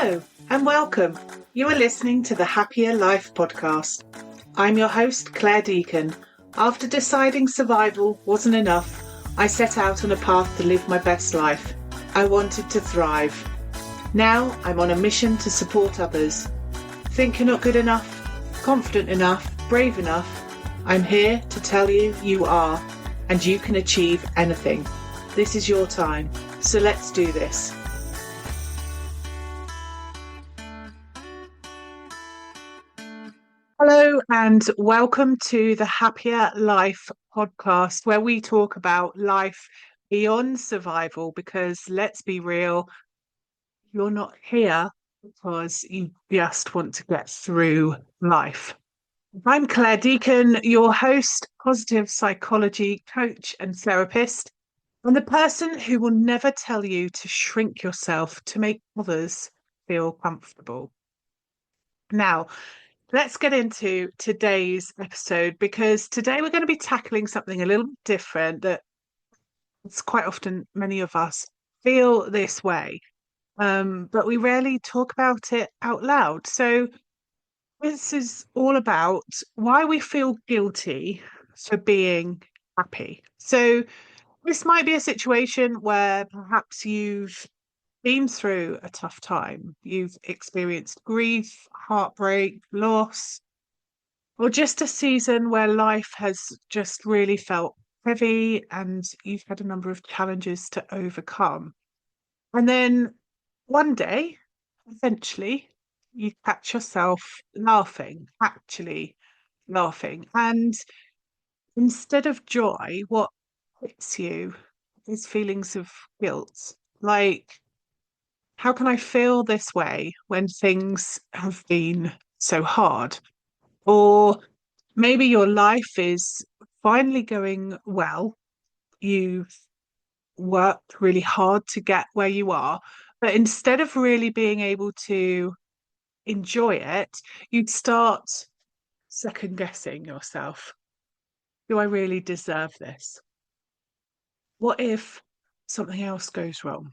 Hello and welcome. You are listening to the Happier Life Podcast. I'm your host, Claire Deacon. After deciding survival wasn't enough, I set out on a path to live my best life. I wanted to thrive. Now I'm on a mission to support others. Think you're not good enough, confident enough, brave enough? I'm here to tell you you are, and you can achieve anything. This is your time, so let's do this. Hello and welcome to the Happier Life Podcast, where we talk about life beyond survival, because let's be real, you're not here because you just want to get through life. I'm Claire Deacon, your host, positive psychology coach and therapist, and the person who will never tell you to shrink yourself to make others feel comfortable. Now, let's get into today's episode, because today we're going to be tackling something a little different that it's quite often many of us feel this way, but we rarely talk about it out loud. So this is all about why we feel guilty for being happy. So this might be a situation where perhaps you've been through a tough time. You've experienced grief, heartbreak, loss, or just a season where life has just really felt heavy and you've had a number of challenges to overcome. And then one day, eventually, you catch yourself laughing, actually laughing. And instead of joy, what hits you is feelings of guilt. Like, how can I feel this way when things have been so hard? Or maybe your life is finally going well. You've worked really hard to get where you are, but instead of really being able to enjoy it, you'd start second guessing yourself. Do I really deserve this? What if something else goes wrong?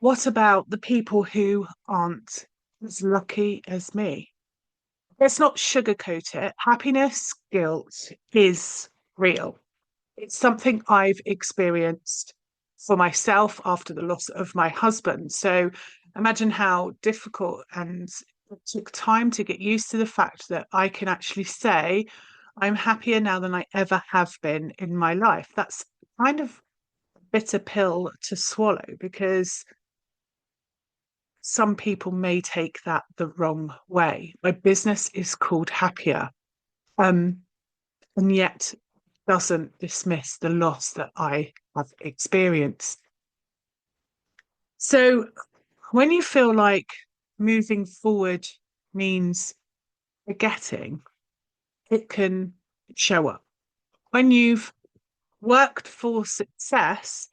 What about the people who aren't as lucky as me? Let's not sugarcoat it. Happiness, guilt is real. It's something I've experienced for myself after the loss of my husband. So imagine how difficult, and it took time to get used to the fact that I can actually say, I'm happier now than I ever have been in my life. That's kind of a bitter pill to swallow, because some people may take that the wrong way. My business is called Happier, and yet doesn't dismiss the loss that I have experienced. So when you feel like moving forward means forgetting, it can show up. When you've worked for success,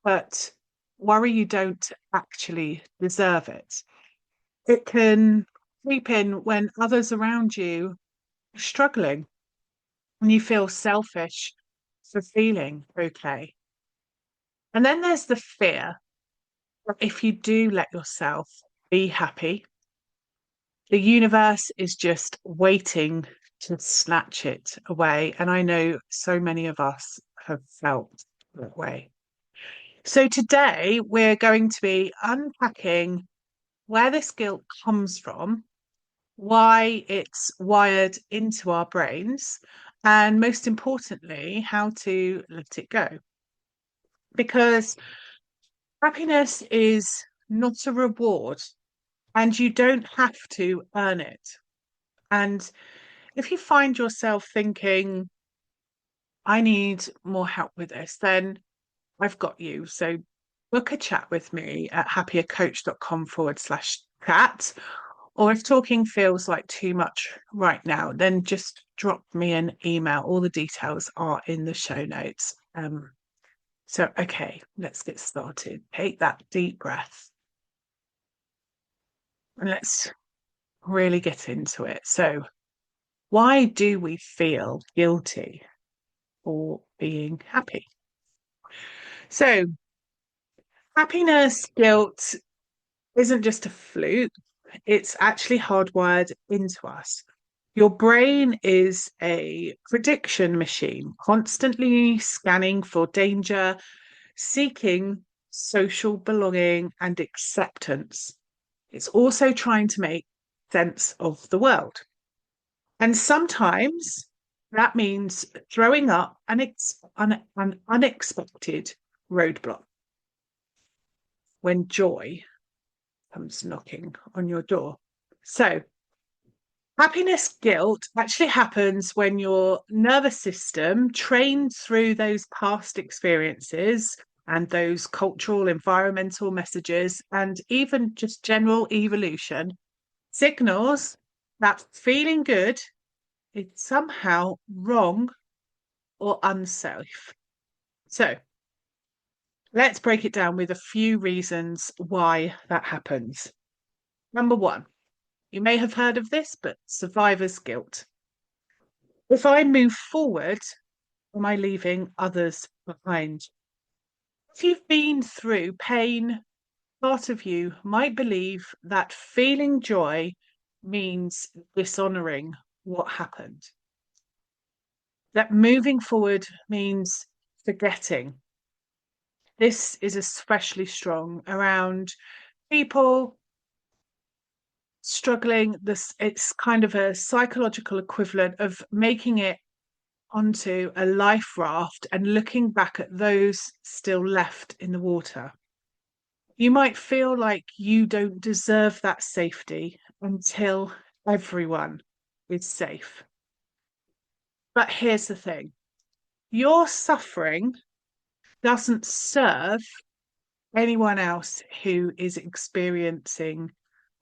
but worry you don't actually deserve it, it can creep in when others around you are struggling and you feel selfish for feeling okay. And then there's the fear that if you do let yourself be happy, the universe is just waiting to snatch it away. And I know so many of us have felt that way. So today we're going to be unpacking where this guilt comes from, why it's wired into our brains, and most importantly, how to let it go. Because happiness is not a reward, and you don't have to earn it. And if you find yourself thinking, I need more help with this, then I've got you. So book a chat with me at happiercoach.com/chat. Or if talking feels like too much right now, then just drop me an email. All the details are in the show notes. Okay, let's get started. Take that deep breath and let's really get into it. So, why do we feel guilty for being happy? So, happiness, guilt, isn't just a fluke, it's actually hardwired into us. Your brain is a prediction machine, constantly scanning for danger, seeking social belonging and acceptance. It's also trying to make sense of the world. And sometimes that means throwing up an unexpected roadblock when joy comes knocking on your door. So, happiness guilt actually happens when your nervous system, trained through those past experiences and those cultural, environmental messages, and even just general evolution, signals that feeling good is somehow wrong or unsafe. So, let's break it down with a few reasons why that happens. Number one, you may have heard of this, but survivor's guilt. If I move forward, am I leaving others behind? If you've been through pain, part of you might believe that feeling joy means dishonoring what happened, that moving forward means forgetting. This is especially strong around people struggling. It's kind of a psychological equivalent of making it onto a life raft and looking back at those still left in the water. You might feel like you don't deserve that safety until everyone is safe. But here's the thing, your suffering doesn't serve anyone else who is experiencing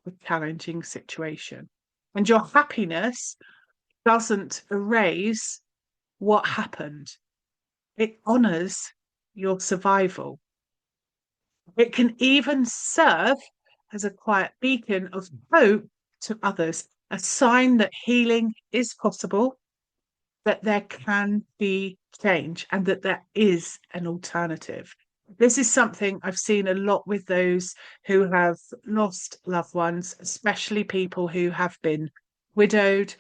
a challenging situation. And your happiness doesn't erase what happened, it honors your survival. It can even serve as a quiet beacon of hope to others, a sign that healing is possible, that there can be change, and that there is an alternative. This is something I've seen a lot with those who have lost loved ones, especially people who have been widowed.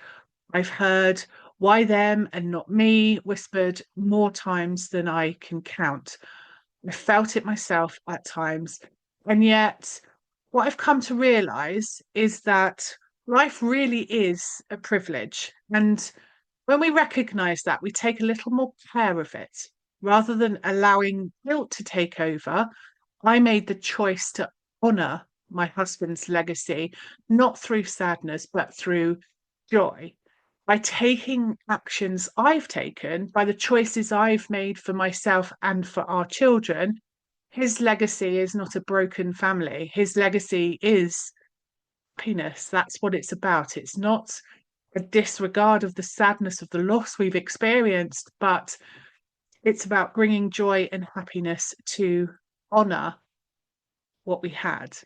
I've heard why them and not me whispered more times than I can count. I felt it myself at times. And yet, what I've come to realize is that life really is a privilege. And when we recognize that, we take a little more care of it. Rather than allowing guilt to take over, I made the choice to honor my husband's legacy, not through sadness, but through joy. By taking actions I've taken, by the choices I've made for myself and for our children, his legacy is not a broken family. His legacy is happiness. That's what it's about. It's not a disregard of the sadness of the loss we've experienced, but it's about bringing joy and happiness to honor what we had.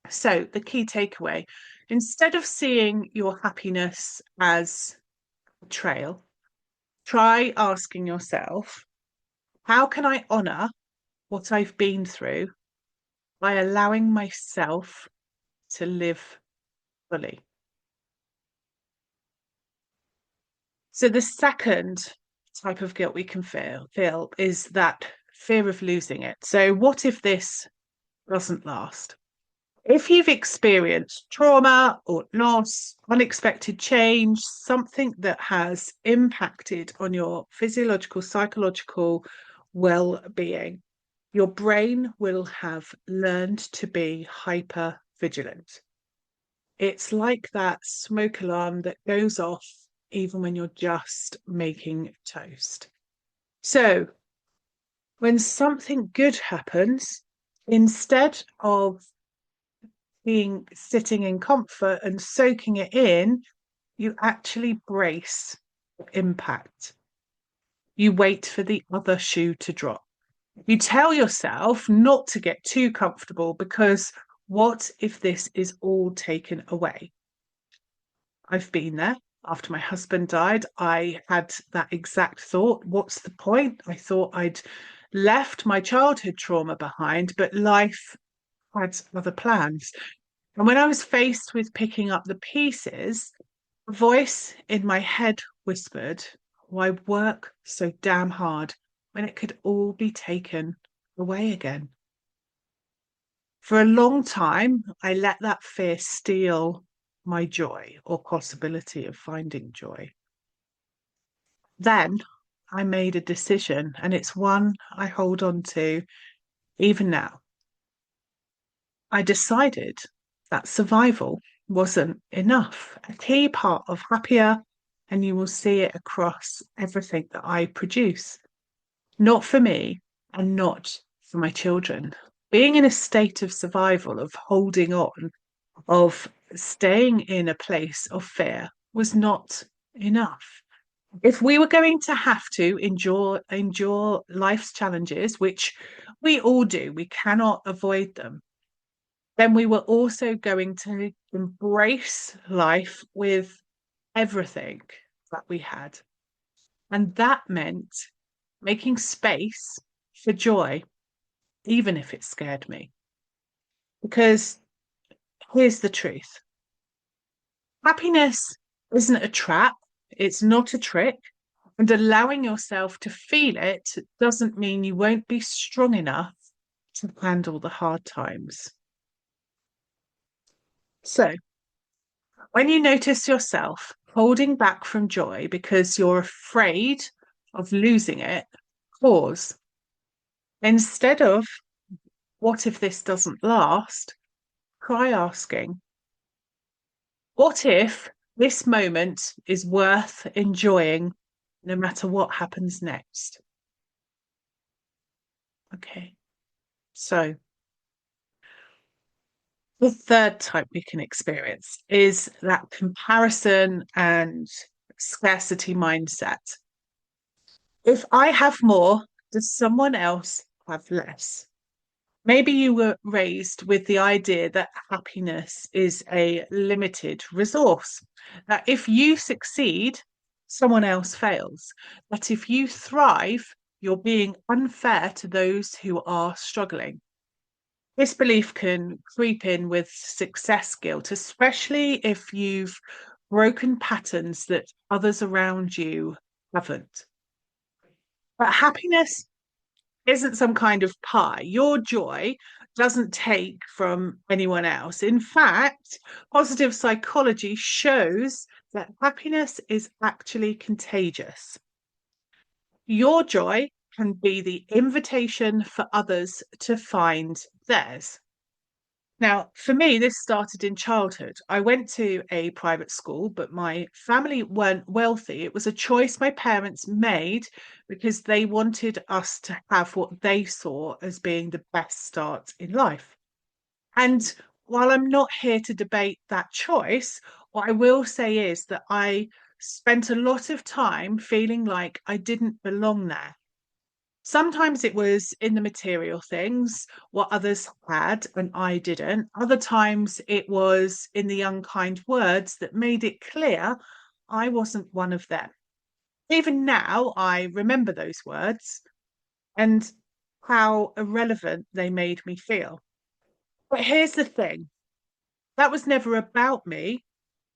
So, the key takeaway, instead of seeing your happiness as a betrayal, try asking yourself, how can I honor what I've been through by allowing myself to live fully? So, the second type of guilt we can feel is that fear of losing it. So, what if this doesn't last? If you've experienced trauma or loss, unexpected change, something that has impacted on your physiological, psychological well-being, your brain will have learned to be hyper vigilant. It's like that smoke alarm that goes off even when you're just making toast. So, when something good happens, instead of being sitting in comfort and soaking it in, you actually brace impact. You wait for the other shoe to drop. You tell yourself not to get too comfortable because what if this is all taken away? I've been there. After my husband died, I had that exact thought. What's the point? I thought I'd left my childhood trauma behind, but life had other plans. And when I was faced with picking up the pieces, a voice in my head whispered, why work so damn hard when it could all be taken away again? For a long time, I let that fear steal my joy or possibility of finding joy. Then I made a decision, and it's one I hold on to even now. I decided that survival wasn't enough. A key part of Happier, and you will see it across everything that I produce. Not for me and not for my children. Being in a state of survival, of holding on, of staying in a place of fear was not enough. If we were going to have to endure life's challenges, which we all do, we cannot avoid them, then we were also going to embrace life with everything that we had. And that meant making space for joy, even if it scared me. Because here's the truth: happiness isn't a trap, it's not a trick. And allowing yourself to feel it doesn't mean you won't be strong enough to handle the hard times. So, when you notice yourself holding back from joy because you're afraid of losing it, pause. Instead of, what if this doesn't last? Try asking, what if this moment is worth enjoying no matter what happens next? Okay, so the third type we can experience is that comparison and scarcity mindset. If I have more, does someone else have less? Maybe you were raised with the idea that happiness is a limited resource, that if you succeed, someone else fails, that if you thrive, you're being unfair to those who are struggling. This belief can creep in with success guilt, especially if you've broken patterns that others around you haven't. But happiness isn't some kind of pie. Your joy doesn't take from anyone else. In fact, positive psychology shows that happiness is actually contagious. Your joy can be the invitation for others to find theirs. Now, for me, this started in childhood. I went to a private school, but my family weren't wealthy. It was a choice my parents made because they wanted us to have what they saw as being the best start in life. And while I'm not here to debate that choice, what I will say is that I spent a lot of time feeling like I didn't belong there. Sometimes it was in the material things, what others had and I didn't. Other times it was in the unkind words that made it clear I wasn't one of them. Even now, I remember those words and how irrelevant they made me feel. But here's the thing: that was never about me.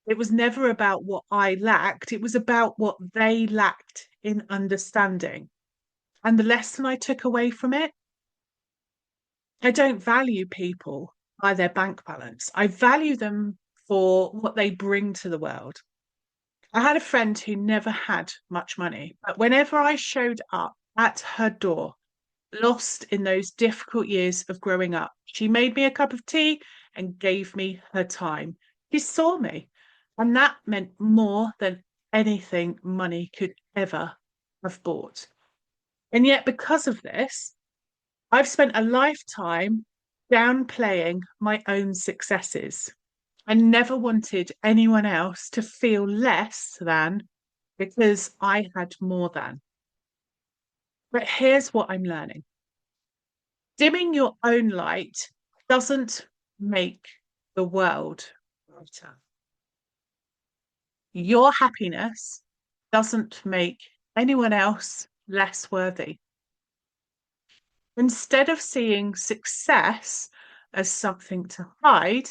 It was never about what I lacked. It was about what they lacked in understanding. And the lesson I took away from it: I don't value people by their bank balance. I value them for what they bring to the world. I had a friend who never had much money, but whenever I showed up at her door, lost in those difficult years of growing up, she made me a cup of tea and gave me her time. She saw me, and that meant more than anything money could ever have bought. And yet, because of this, I've spent a lifetime downplaying my own successes. I never wanted anyone else to feel less than because I had more than. But here's what I'm learning: dimming your own light doesn't make the world brighter. Your happiness doesn't make anyone else less worthy. Instead of seeing success as something to hide,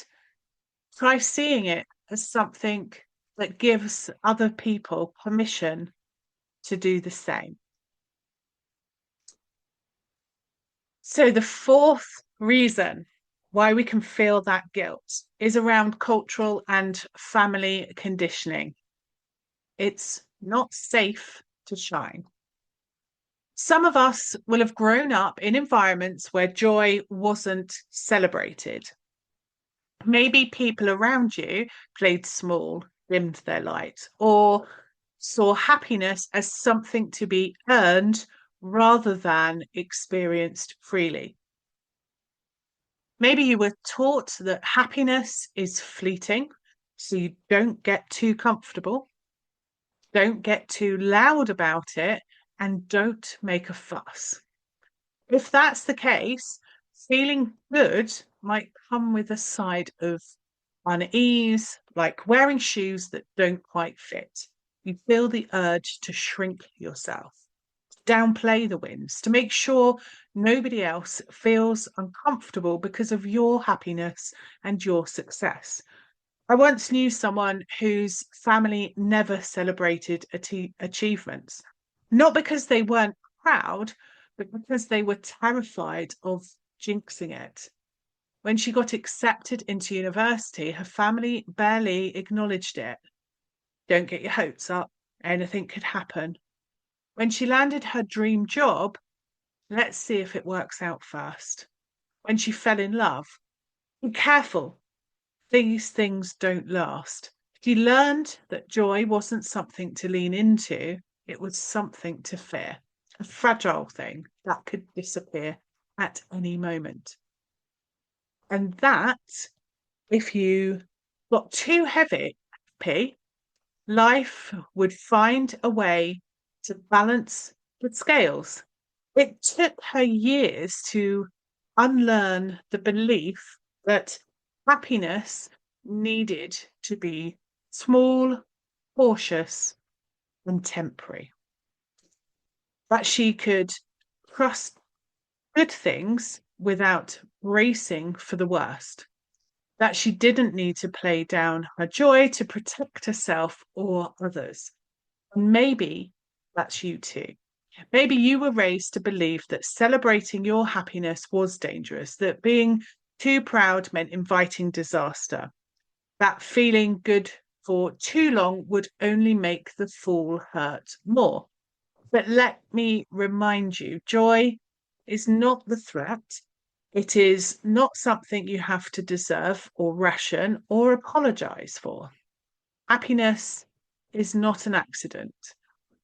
try seeing it as something that gives other people permission to do the same. So, the fourth reason why we can feel that guilt is around cultural and family conditioning. It's not safe to shine. Some of us will have grown up in environments where joy wasn't celebrated. Maybe people around you played small, dimmed their light, or saw happiness as something to be earned rather than experienced freely. Maybe you were taught that happiness is fleeting, so you don't get too comfortable, don't get too loud about it, and don't make a fuss. If that's the case, feeling good might come with a side of unease, like wearing shoes that don't quite fit. You feel the urge to shrink yourself, downplay the wins, to make sure nobody else feels uncomfortable because of your happiness and your success. I once knew someone whose family never celebrated achievements, not because they weren't proud, but because they were terrified of jinxing it. When she got accepted into university, her family barely acknowledged it. Don't get your hopes up, anything could happen. When she landed her dream job, let's see if it works out first. When she fell in love, be careful, these things don't last. She learned that joy wasn't something to lean into, it was something to fear, a fragile thing that could disappear at any moment. And that, if you got too heavy, life would find a way to balance the scales. It took her years to unlearn the belief that happiness needed to be small, cautious, and temporary. That she could trust good things without bracing for the worst. That she didn't need to play down her joy to protect herself or others. And maybe that's you too. Maybe you were raised to believe that celebrating your happiness was dangerous, that being too proud meant inviting disaster, that feeling good for too long would only make the fall hurt more. But let me remind you, joy is not the threat. It is not something you have to deserve or ration or apologize for. Happiness is not an accident,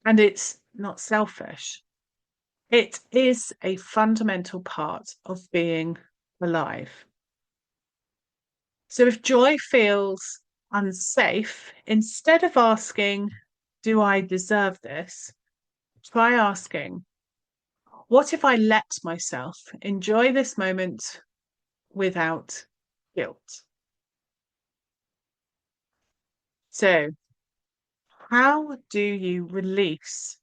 and it's not selfish. It is a fundamental part of being alive. So if joy feels unsafe, instead of asking, do I deserve this? Try asking, what if I let myself enjoy this moment without guilt? So, how do you release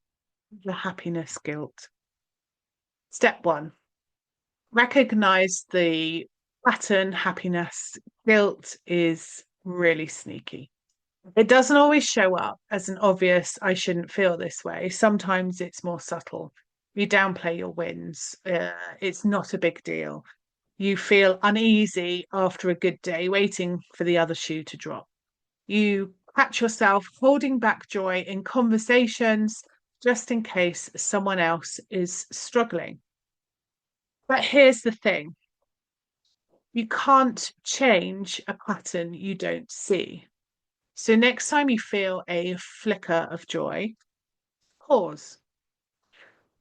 the happiness guilt? Step one, recognize the pattern. Happiness guilt is really sneaky. It doesn't always show up as an obvious, I shouldn't feel this way. Sometimes it's more subtle. You downplay your wins. It's not a big deal. You feel uneasy after a good day, waiting for the other shoe to drop. You catch yourself holding back joy in conversations just in case someone else is struggling. But here's the thing, you can't change a pattern you don't see. So next time you feel a flicker of joy, pause.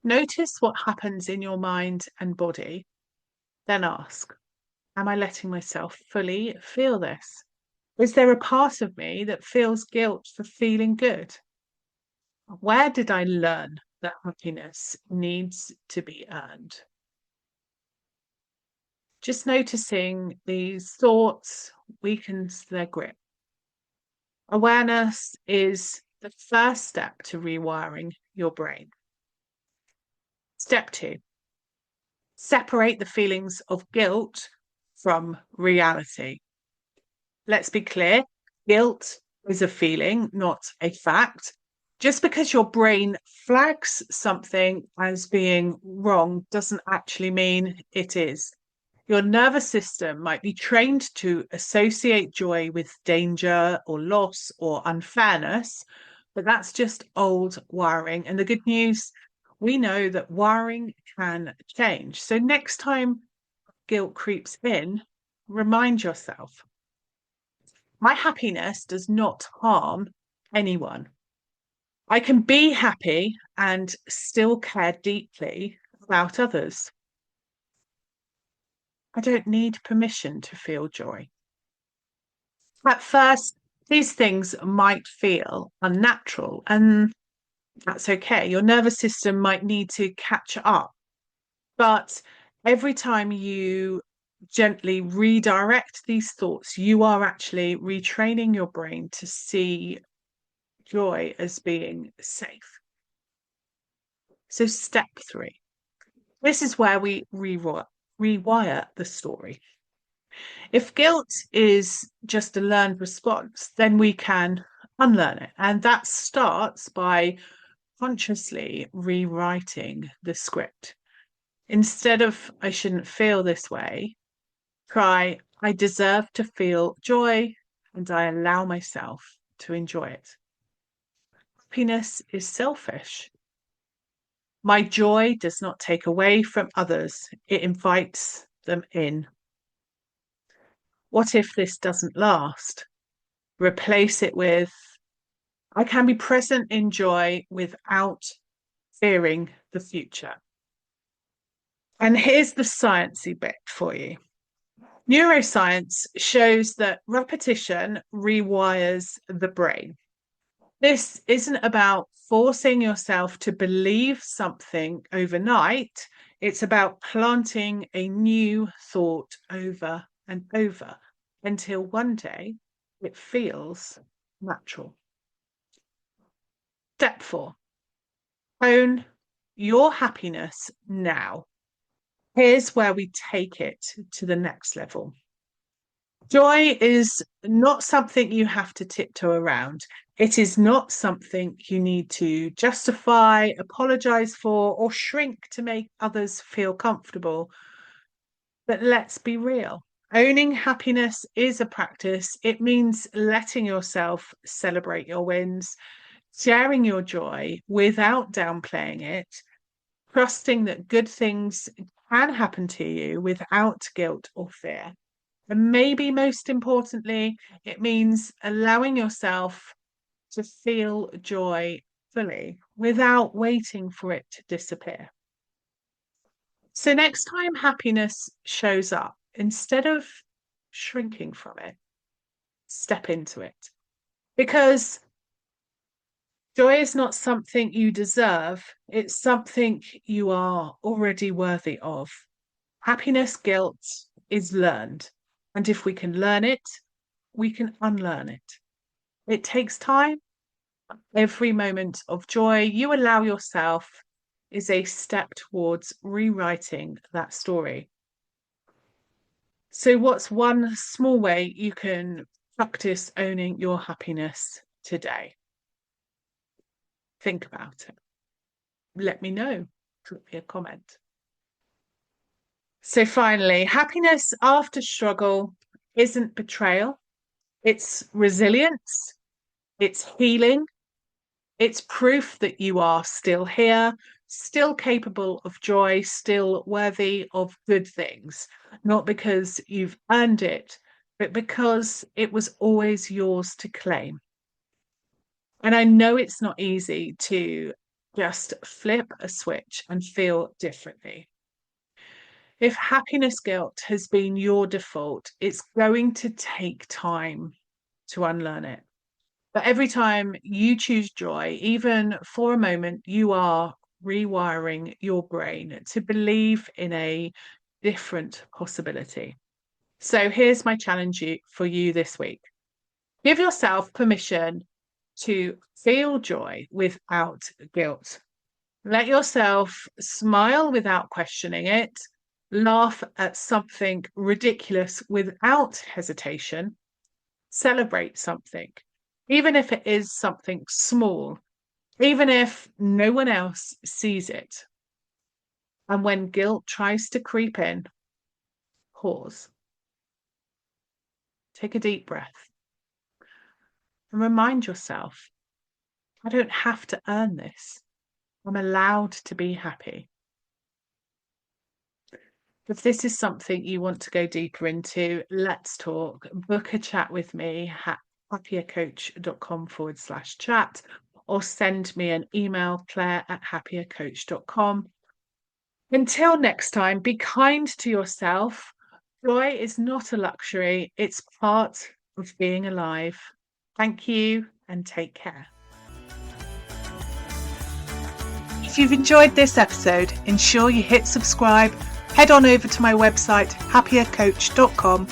Notice what happens in your mind and body. Then ask, am I letting myself fully feel this? Is there a part of me that feels guilt for feeling good? Where did I learn that happiness needs to be earned? Just noticing these thoughts weakens their grip. Awareness is the first step to rewiring your brain. Step two, separate the feelings of guilt from reality. Let's be clear, guilt is a feeling, not a fact. Just because your brain flags something as being wrong doesn't actually mean it is. Your nervous system might be trained to associate joy with danger or loss or unfairness, but that's just old wiring. And the good news, we know that wiring can change. So next time guilt creeps in, remind yourself, my happiness does not harm anyone. I can be happy and still care deeply about others. I don't need permission to feel joy. At first, these things might feel unnatural, and that's okay. Your nervous system might need to catch up. But every time you gently redirect these thoughts, you are actually retraining your brain to see joy as being safe. So, step 3. This is where we rewire the story. If guilt is just a learned response, then we can unlearn it. And that starts by consciously rewriting the script. Instead of I shouldn't feel this way, try I deserve to feel joy and I allow myself to enjoy it. Happiness is selfish. My joy does not take away from others, it invites them in. What if this doesn't last? Replace it with I can be present in joy without fearing the future. And here's the sciencey bit for you. Neuroscience shows that repetition rewires the brain. This isn't about forcing yourself to believe something overnight. It's about planting a new thought over and over until one day it feels natural. Step 4. Own your happiness now. Here's where we take it to the next level. Joy is not something you have to tiptoe around. It is not something you need to justify, apologize for, or shrink to make others feel comfortable. But let's be real. Owning happiness is a practice. It means letting yourself celebrate your wins, sharing your joy without downplaying it, trusting that good things can happen to you without guilt or fear. And maybe most importantly, it means allowing yourself to feel joy fully without waiting for it to disappear. So, next time happiness shows up, instead of shrinking from it, step into it. Because joy is not something you deserve, it's something you are already worthy of. Happiness guilt is learned. And if we can learn it, we can unlearn it. It takes time. Every moment of joy you allow yourself is a step towards rewriting that story. So, what's one small way you can practice owning your happiness today? Think about it. Let me know. Drop me a comment. So, finally, happiness after struggle isn't betrayal, it's resilience, it's healing, it's proof that you are still here, still capable of joy, still worthy of good things, not because you've earned it, but because it was always yours to claim. And I know it's not easy to just flip a switch and feel differently. If happiness guilt has been your default, it's going to take time to unlearn it. But every time you choose joy, even for a moment, you are rewiring your brain to believe in a different possibility. So here's my challenge for you this week. Give yourself permission to feel joy without guilt. Let yourself smile without questioning it. Laugh at something ridiculous without hesitation. Celebrate something, even if it is something small, even if no one else sees it. And when guilt tries to creep in, pause. Take a deep breath and remind yourself, I don't have to earn this. I'm allowed to be happy. If this is something you want to go deeper into, let's talk. Book a chat with me at happiercoach.com/chat, or send me an email, claire@happiercoach.com. Until next time, be kind to yourself. Joy is not a luxury, it's part of being alive. Thank you and take care. If you've enjoyed this episode, ensure you hit subscribe. Head on over to my website, happiercoach.com,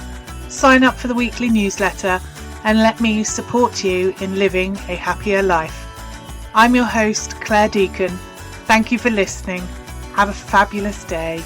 sign up for the weekly newsletter, and let me support you in living a happier life. I'm your host, Claire Deacon. Thank you for listening. Have a fabulous day.